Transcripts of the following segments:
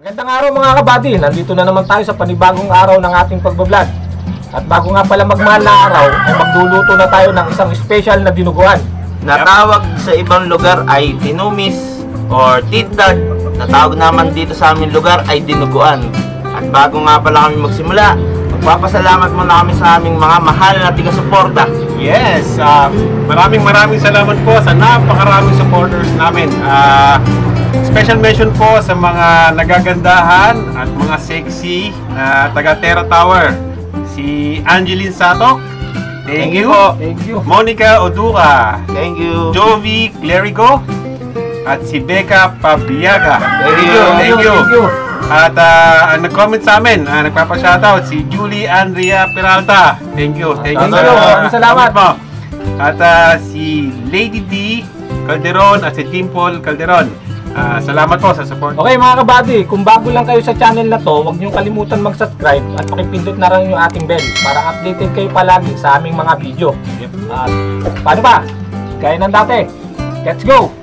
Magandang araw mga kabady, nandito na naman tayo sa panibagong araw ng ating pagbablog. At bago nga pala magmahal na araw, ay magluluto na tayo ng isang special na dinuguan. Natawag sa ibang lugar ay tinumis or titad. Natawag naman dito sa aming lugar ay dinuguan. At bago nga pala kami magsimula, magpapasalamat muna kami sa aming mga mahal na tiga-suporta. Yes, maraming salamat po sa napakaraming supporters namin. Special mention po sa mga nagagandahan at mga sexy na taga Terra Tower. Si Angeline Satok, thank you po. Thank you. Monica Oduka, Thank you. Jovi Clerigo, at si Becca Pabiaga. Thank you. At ang nag-comment sa amin, nagpapa-shoutout si Julie Andrea Peralta. Thank you. Thank you. Maraming salamat po. At si Lady D Calderon at si Dimple Calderon. Salamat po sa support. Okay mga kabady, kung bago lang kayo sa channel na to, huwag niyo kalimutan mag-subscribe at pakipindot na rin yung ating bell para updated kayo palagi sa aming mga video. At paano ba? Gaya ng dati. Let's go!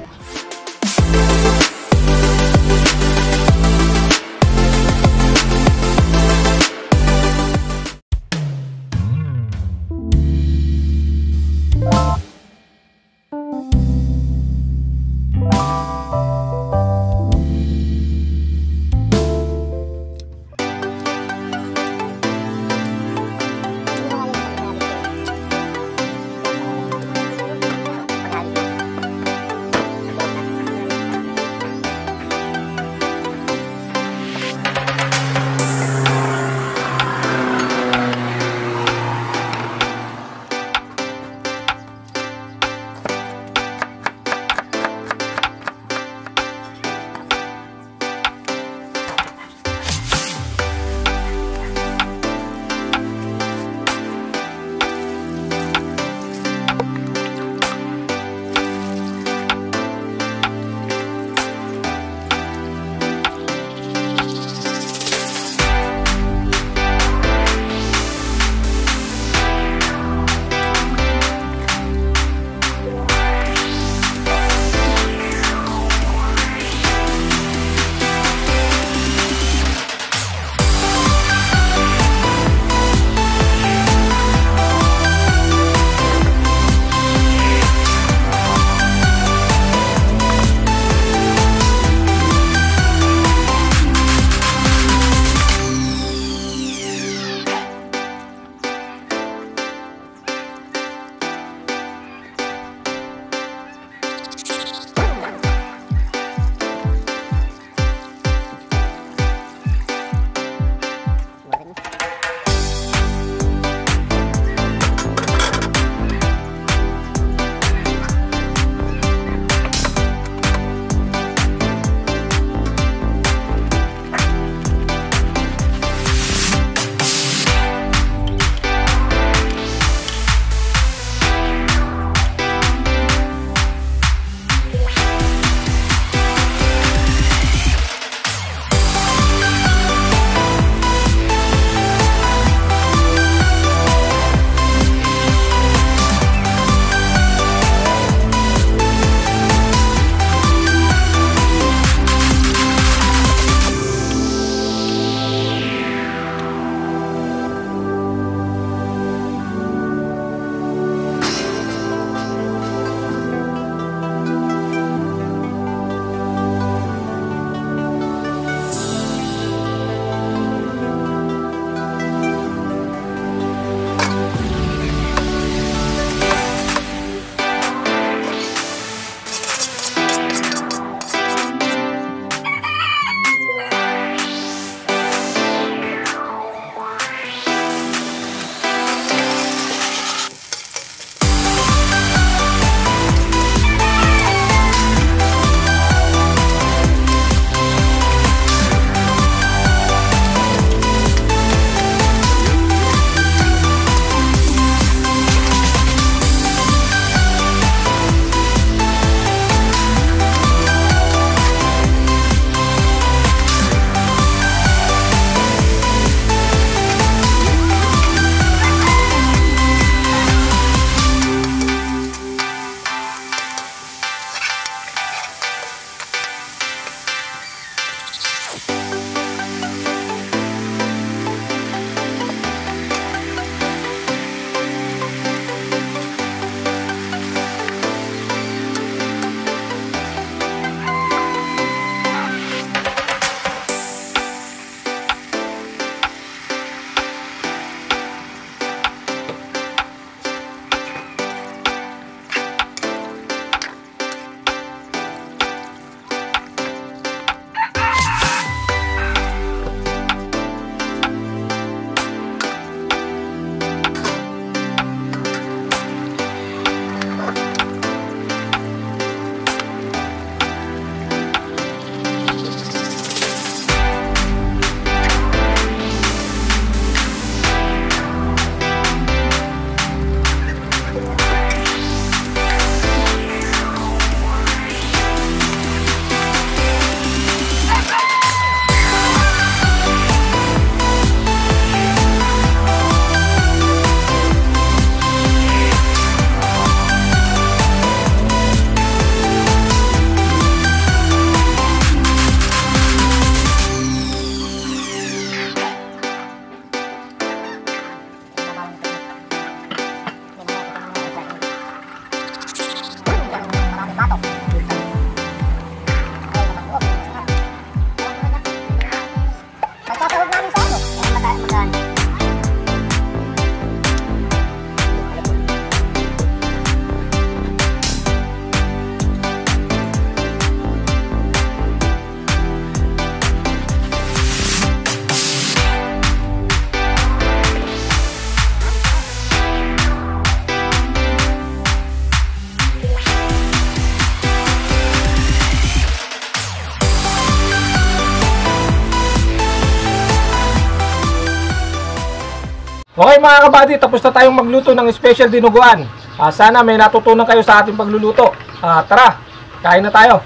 Okay mga kabady, tapos na tayong magluto ng special dinuguan. Sana may natutunan kayo sa ating pagluluto. Tara, kain na tayo.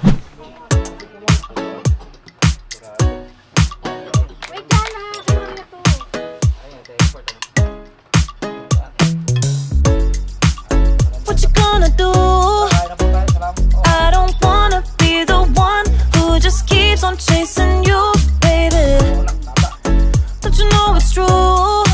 What you gonna do? I don't wanna be the one who just keeps on chasing you, baby. Don't you know it's true?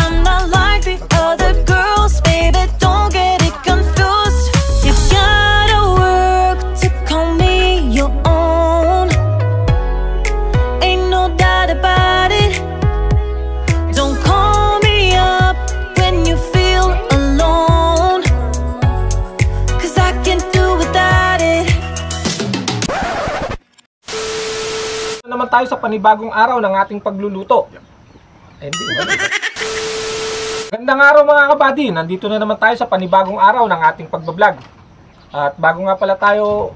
I'm not like the other girls, baby. Don't get it confused. You gotta work to call me your own. Ain't no doubt about it. Don't call me up when you feel alone, 'cause I can't do without it. Naman tayo sa panibagong araw ng ating pagluluto. Gandang araw mga kabady, nandito na naman tayo sa panibagong araw ng ating pagbablog. At bago nga pala tayo,